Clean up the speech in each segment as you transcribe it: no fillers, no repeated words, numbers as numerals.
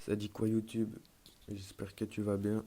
Ça dit quoi YouTube? J'espère que tu vas bien.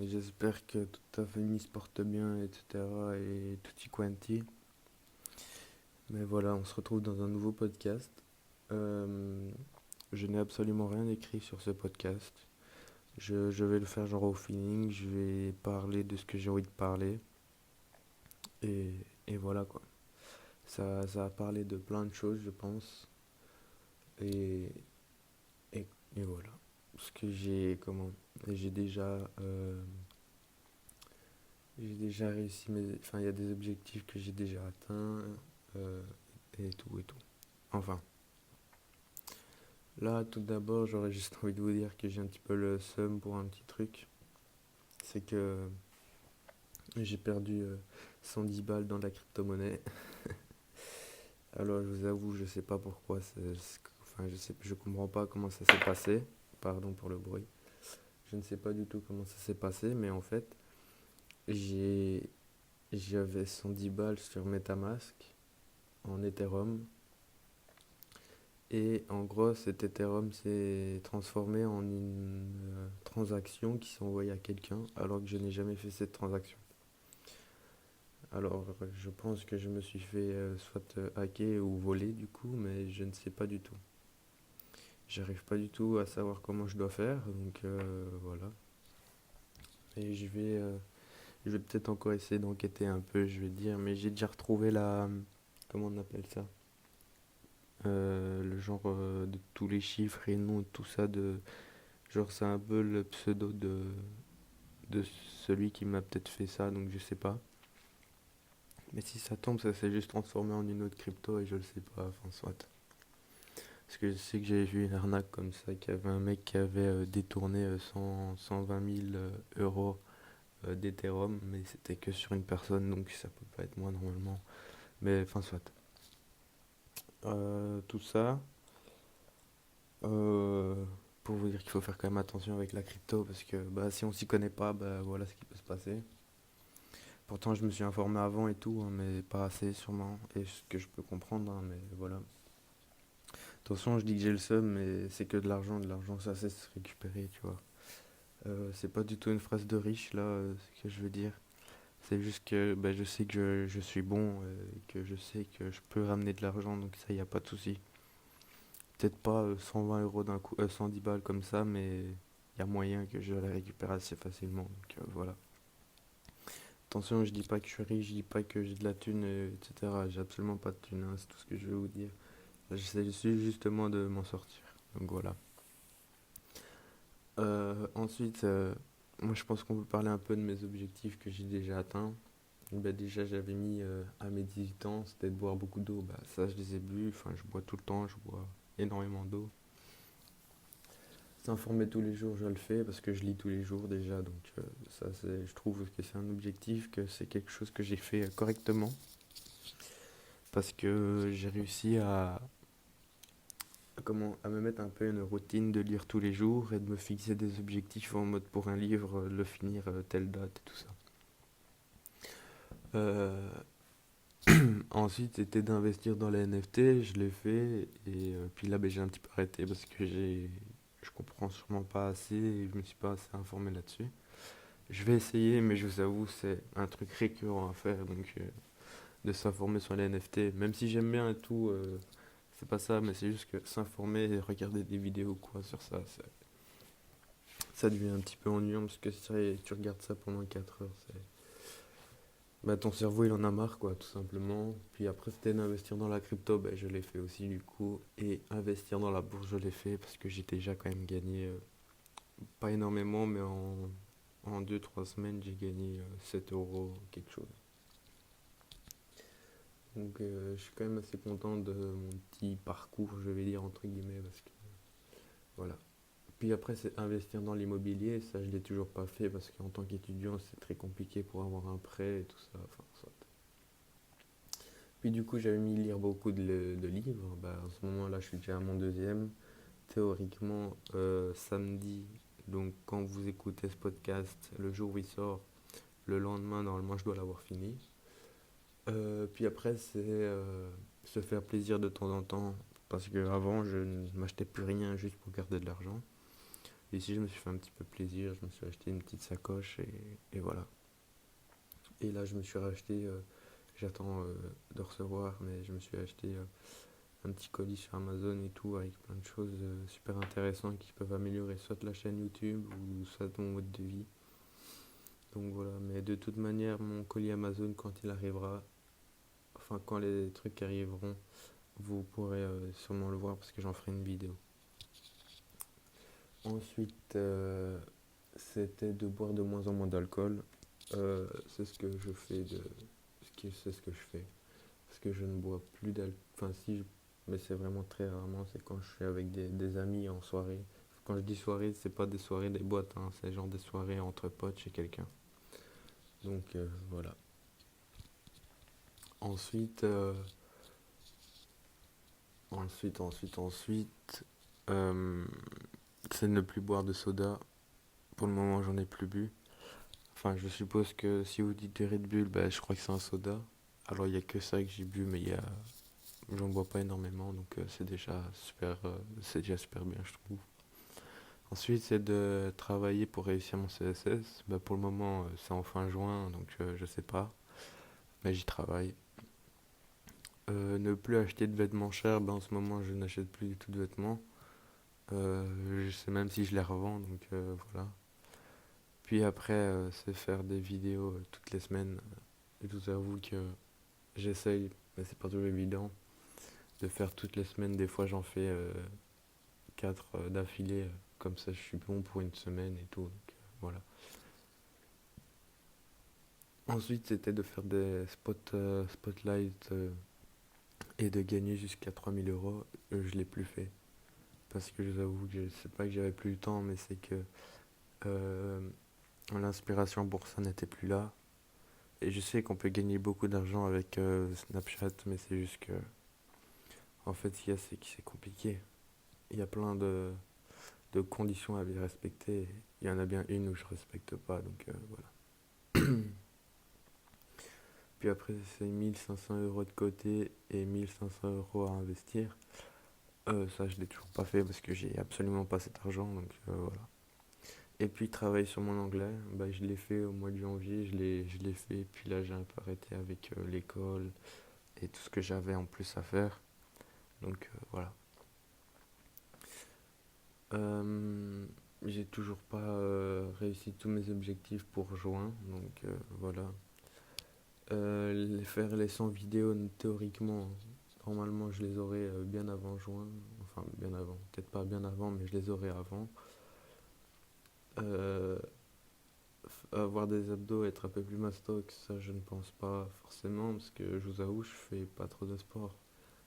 J'espère que toute ta famille se porte bien, etc. Et tutti quanti. Mais voilà, on se retrouve dans un nouveau podcast. Euh, je n'ai absolument rien écrit sur ce podcast. Je vais le faire genre au feeling. Je vais parler de ce que j'ai envie de parler. Et voilà quoi. Ça va parler de plein de choses, je pense. Et, et voilà. Ce que j'ai, comment, j'ai déjà J'ai déjà réussi Enfin, il y a des objectifs que j'ai déjà atteints, euh, et tout et tout. Enfin, là, tout d'abord, j'aurais juste envie de vous dire que j'ai un petit peu le seum pour un petit truc. C'est que j'ai perdu 110 balles dans la crypto-monnaie. Alors, je vous avoue, je sais pas pourquoi. Enfin, je comprends pas comment ça s'est passé. Pardon pour le bruit. Je ne sais pas du tout comment ça s'est passé, mais en fait, j'ai j'avais 110 balles sur MetaMask en Ethereum. Et en gros, cet Ethereum s'est transformé en une transaction qui s'est envoyée à quelqu'un alors que je n'ai jamais fait cette transaction. Alors, je pense que je me suis fait soit hacker ou voler du coup, mais je ne sais pas du tout. J'arrive pas du tout à savoir comment je dois faire, donc voilà. Et je vais peut-être encore essayer d'enquêter un peu, je vais dire, mais j'ai déjà retrouvé comment on appelle ça? Le genre de tous les chiffres et noms, tout ça de. Genre, c'est un peu le pseudo de celui qui m'a peut-être fait ça, donc je sais pas. Mais si ça tombe, ça s'est juste transformé en une autre crypto et je le sais pas, enfin, soit. Parce que je sais que j'avais vu une arnaque comme ça, qu'il y avait un mec qui avait détourné 120 000 euros d'Ethereum, mais c'était que sur une personne, donc ça peut pas être moi normalement. Mais enfin, soit. Tout ça, euh, pour vous dire qu'il faut faire quand même attention avec la crypto, parce que bah, si on s'y connaît pas, bah, voilà ce qui peut se passer. Pourtant, je me suis informé avant et tout, hein, mais pas assez sûrement. Et ce que je peux comprendre, hein, mais voilà. Attention, je dis que j'ai le seum, mais c'est que de l'argent. De l'argent, ça sait se récupérer, tu vois. C'est pas du tout une phrase de riche, là, ce que je veux dire. C'est juste que bah, je sais que je suis bon, et que je sais que je peux ramener de l'argent, donc ça, y a pas de souci. Peut-être pas 120 euros d'un coup, 110 balles comme ça, mais il y a moyen que je les récupère assez facilement. Donc voilà. Attention, je dis pas que je suis riche, je dis pas que j'ai de la thune, etc. J'ai absolument pas de thune, hein, c'est tout ce que je veux vous dire. J'essaie justement de m'en sortir. Donc voilà. Ensuite, moi je pense qu'on peut parler un peu de mes objectifs que j'ai déjà atteints. Bah, déjà, j'avais mis à mes 18 ans, c'était de boire beaucoup d'eau. Bah, ça, je les ai bu. Enfin, je bois tout le temps, je bois énormément d'eau. S'informer tous les jours, je le fais parce que je lis tous les jours déjà. Donc, ça, je trouve que c'est un objectif, que c'est quelque chose que j'ai fait correctement. Parce que j'ai réussi à me mettre un peu une routine de lire tous les jours et de me fixer des objectifs en mode pour un livre, le finir telle date et tout ça. Euh, Ensuite, c'était d'investir dans les NFT, je l'ai fait et puis là, ben, j'ai un petit peu arrêté parce que je comprends sûrement pas assez et je me suis pas assez informé là-dessus. Je vais essayer, mais je vous avoue, c'est un truc récurrent à faire, donc de s'informer sur les NFT, même si j'aime bien et tout, c'est pas ça, mais c'est juste que s'informer et regarder des vidéos quoi sur ça, ça devient un petit peu ennuyant parce que tu regardes ça pendant 4 heures. Bah, ton cerveau il en a marre quoi, tout simplement. Puis après, c'était d'investir dans la crypto, bah, je l'ai fait aussi du coup. Et investir dans la bourse, je l'ai fait parce que j'ai déjà quand même gagné, pas énormément, mais en 2 3 semaines, j'ai gagné 7 euros, quelque chose. Donc je suis quand même assez content de mon petit parcours, je vais dire entre guillemets, parce que voilà. Puis après, c'est investir dans l'immobilier, ça je l'ai toujours pas fait parce qu'en tant qu'étudiant, c'est très compliqué pour avoir un prêt et tout ça. Enfin, soit. Puis du coup, j'avais mis lire beaucoup de livres. Bah, en ce moment-là, je suis déjà à mon deuxième. Théoriquement, samedi, donc quand vous écoutez ce podcast, le jour où il sort, le lendemain, normalement, je dois l'avoir fini. Puis après, c'est se faire plaisir de temps en temps. Parce qu'avant, je ne m'achetais plus rien juste pour garder de l'argent. ici, je me suis fait un petit peu plaisir. Je me suis acheté une petite sacoche et voilà. Et là, je me suis racheté, j'attends de recevoir, mais je me suis acheté un petit colis sur Amazon et tout, avec plein de choses super intéressantes qui peuvent améliorer soit la chaîne YouTube ou soit mon mode de vie. Donc voilà, mais de toute manière, mon colis Amazon, quand il arrivera, enfin quand les trucs arriveront, vous pourrez sûrement le voir parce que j'en ferai une vidéo. Ensuite, c'était de boire de moins en moins d'alcool. C'est ce que je fais c'est ce que je fais. Parce que je ne bois plus d'alcool. Enfin, si, mais c'est vraiment très rarement. C'est quand je suis avec des amis en soirée. Quand je dis soirée, c'est pas des soirées, des boîtes, hein, c'est genre des soirées entre potes chez quelqu'un. Donc voilà. Ensuite, ensuite, euh, c'est de ne plus boire de soda. Pour le moment, j'en ai plus bu. Enfin, je suppose que si vous dites du Red Bull, bah, je crois que c'est un soda. Alors, il n'y a que ça que j'ai bu, mais j'en bois pas énormément, donc c'est déjà super bien, je trouve. Ensuite, c'est de travailler pour réussir mon CSS. Bah, pour le moment, c'est en fin juin, donc je sais pas, mais j'y travaille. Ne plus acheter de vêtements chers, bah, en ce moment, je n'achète plus du tout de vêtements. Je sais même si je les revends, donc voilà. Puis après, c'est faire des vidéos toutes les semaines. Et je vous avoue que j'essaye, mais c'est pas toujours évident, de faire toutes les semaines. Des fois, j'en fais 4 d'affilée. Comme ça, je suis bon pour une semaine et tout. Donc, voilà. Ensuite, c'était de faire des spotlights et de gagner jusqu'à 3 000 euros. Je l'ai plus fait. Parce que je vous avoue que c'est pas que j'avais plus le temps, mais c'est que euh, l'inspiration pour ça n'était plus là. Et je sais qu'on peut gagner beaucoup d'argent avec Snapchat, mais c'est juste que, en fait, ce qu'il y a, c'est que c'est compliqué. Il y a plein de conditions à bien respecter. Il y en a bien une où je respecte pas, donc voilà. Puis après, c'est 1 500 € de côté et 1 500 € à investir. Ça, je l'ai toujours pas fait parce que j'ai absolument pas cet argent, donc voilà. Et puis, travailler sur mon anglais, bah, je l'ai fait au mois de janvier, je l'ai fait. Puis là, j'ai un peu arrêté avec l'école et tout ce que j'avais en plus à faire. Donc voilà. Euh, j'ai toujours pas réussi tous mes objectifs pour juin, donc voilà. Faire les 100 vidéos, théoriquement, normalement je les aurai bien avant juin. Enfin, bien avant, peut-être pas bien avant, mais je les aurai avant. Euh, Avoir des abdos, être un peu plus mastoc, ça je ne pense pas forcément, parce que je vous avoue, je fais pas trop de sport.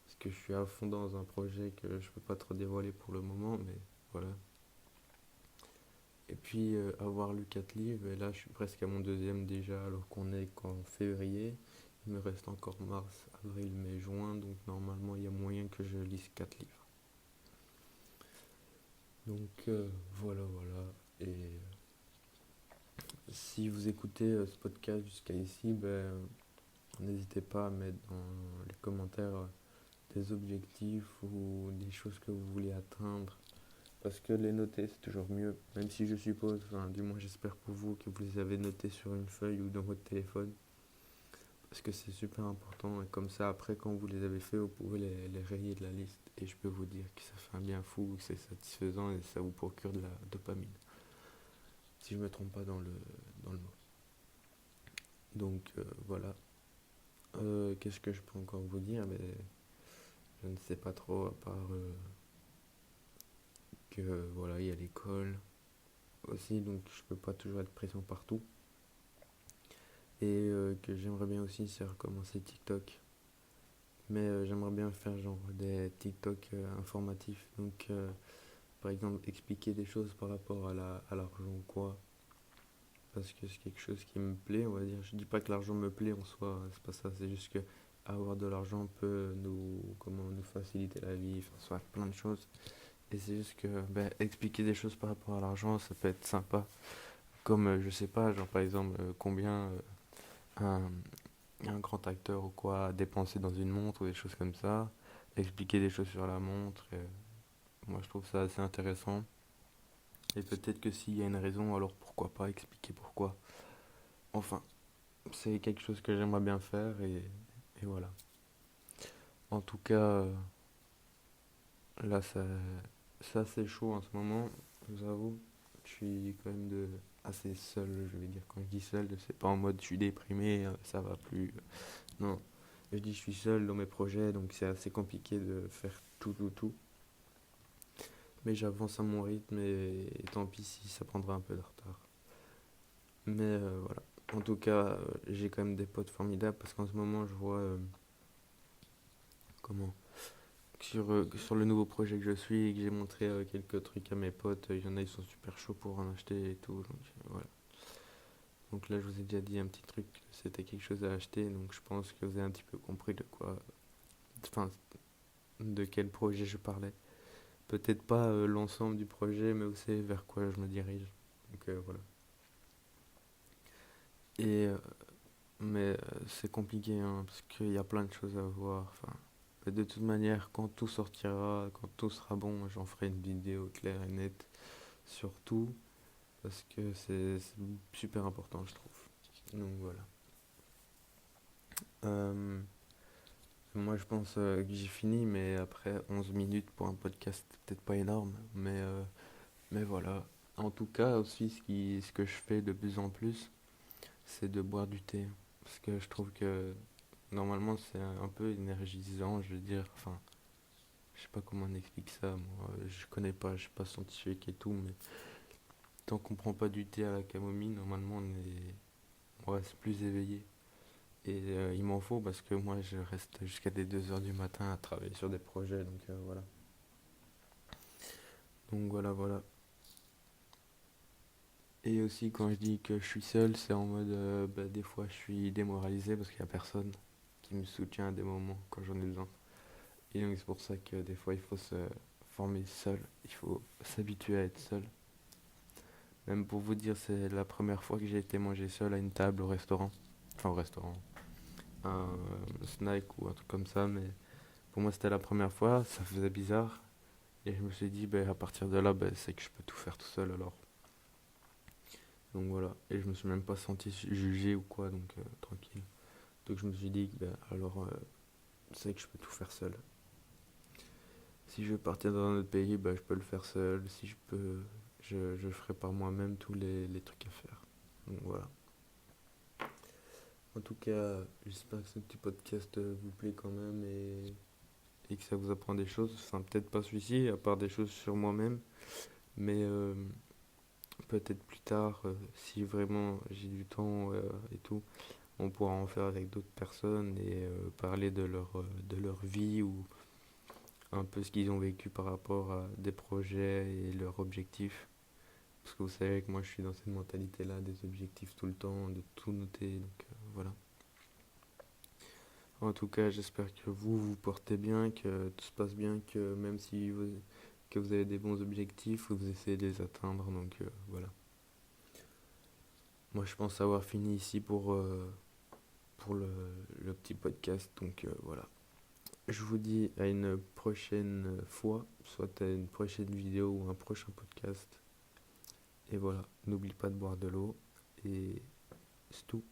Parce que je suis à fond dans un projet que je peux pas trop dévoiler pour le moment, mais voilà. Et puis avoir lu 4 livres, et là je suis presque à mon deuxième déjà, alors qu'on est qu'en février. Il me reste encore mars, avril, mai, juin, donc normalement il y a moyen que je lise 4 livres. Donc voilà, voilà. Et si vous écoutez ce podcast jusqu'à ici, ben, n'hésitez pas à mettre dans les commentaires des objectifs ou des choses que vous voulez atteindre. Parce que les noter, c'est toujours mieux. Même si je suppose, enfin, du moins j'espère pour vous, que vous les avez notés sur une feuille ou dans votre téléphone. Parce que c'est super important. Et comme ça, après, quand vous les avez fait, vous pouvez les rayer de la liste. Et je peux vous dire que ça fait un bien fou, que c'est satisfaisant et ça vous procure de la dopamine. Si je me trompe pas dans le mot. Donc voilà. Qu'est-ce que je peux encore vous dire? Mais je ne sais pas trop, à part que voilà, il y a l'école aussi, donc je peux pas toujours être présent partout. Et que j'aimerais bien aussi, c'est recommencer TikTok. Mais j'aimerais bien faire genre des TikTok informatifs. Donc par exemple expliquer des choses par rapport à l'argent ou quoi. Parce que c'est quelque chose qui me plaît, on va dire. Je dis pas que l'argent me plaît en soi, c'est pas ça. C'est juste que avoir de l'argent peut nous faciliter la vie, enfin, soit plein de choses. Et c'est juste que ben, expliquer des choses par rapport à l'argent, ça peut être sympa. Comme, je sais pas, genre par exemple, combien un, un grand acteur ou quoi a dépensé dans une montre ou des choses comme ça. Expliquer des choses sur la montre. Moi, je trouve ça assez intéressant. Et peut-être que s'il y a une raison, alors pourquoi pas expliquer pourquoi. Enfin, c'est quelque chose que j'aimerais bien faire et voilà. En tout cas, là, ça c'est chaud en ce moment, je vous avoue. Je suis quand même assez seul, je vais dire. Quand je dis seul, c'est pas en mode je suis déprimé, ça va plus. Non, je dis je suis seul dans mes projets, donc c'est assez compliqué de faire tout. Mais j'avance à mon rythme et tant pis si ça prendra un peu de retard. Mais voilà. En tout cas, j'ai quand même des potes formidables parce qu'en ce moment, je vois comment sur le nouveau projet que je suis et que j'ai montré quelques trucs à mes potes, il y en a, ils sont super chauds pour en acheter et tout. Donc voilà. Donc là, je vous ai déjà dit un petit truc, c'était quelque chose à acheter, donc je pense que vous avez un petit peu compris de quoi, enfin, de quel projet je parlais. Peut-être pas l'ensemble du projet, mais aussi vers quoi je me dirige. Donc voilà. Et mais c'est compliqué hein, parce qu'il y a plein de choses à voir. Enfin, de toute manière, quand tout sortira, quand tout sera bon, j'en ferai une vidéo claire et nette sur tout parce que c'est super important, je trouve. Donc voilà. Euh, Moi, je pense que j'ai fini, mais après 11 minutes pour un podcast, c'est peut-être pas énorme, mais voilà. En tout cas, aussi, ce que je fais de plus en plus, c'est de boire du thé. Parce que je trouve que normalement, c'est un peu énergisant, je veux dire. Enfin, je sais pas comment on explique ça, moi. Je connais pas, je suis pas scientifique et tout, mais tant qu'on prend pas du thé à la camomille, normalement, on reste plus éveillé. Et il m'en faut parce que moi, je reste jusqu'à des 2 heures du matin à travailler sur des projets, donc voilà. Donc voilà. Et aussi, quand je dis que je suis seul, c'est en mode, bah, des fois, je suis démoralisé parce qu'il y a personne qui me soutient à des moments quand j'en ai besoin. Et donc, c'est pour ça que des fois, il faut se former seul. Il faut s'habituer à être seul. Même pour vous dire, c'est la première fois que j'ai été manger seul à une table au restaurant. Enfin, au restaurant. Un snack ou un truc comme ça. Mais pour moi, c'était la première fois. Ça faisait bizarre. Et je me suis dit, bah, à partir de là, bah, c'est que je peux tout faire tout seul alors. Donc voilà. Et je me suis même pas senti jugé ou quoi. Donc tranquille. Donc je me suis dit, bah, alors, c'est que je peux tout faire seul. Si je veux partir dans un autre pays, bah, je peux le faire seul. Si je peux, je ferai par moi-même tous les trucs à faire. Donc voilà. En tout cas, j'espère que ce petit podcast vous plaît quand même et que ça vous apprend des choses. Enfin, peut-être pas celui-ci, à part des choses sur moi-même. Mais peut-être plus tard, si vraiment j'ai du temps et tout, on pourra en faire avec d'autres personnes et parler de leur vie ou un peu ce qu'ils ont vécu par rapport à des projets et leurs objectifs. Parce que vous savez que moi je suis dans cette mentalité-là, des objectifs tout le temps, de tout noter, donc voilà. En tout cas, j'espère que vous vous portez bien, que tout se passe bien, que même si que vous avez des bons objectifs, vous essayez de les atteindre, donc voilà. Moi je pense avoir fini ici pour le petit podcast, donc voilà. Je vous dis à une prochaine fois, soit à une prochaine vidéo ou un prochain podcast. Et voilà, n'oublie pas de boire de l'eau et c'est tout.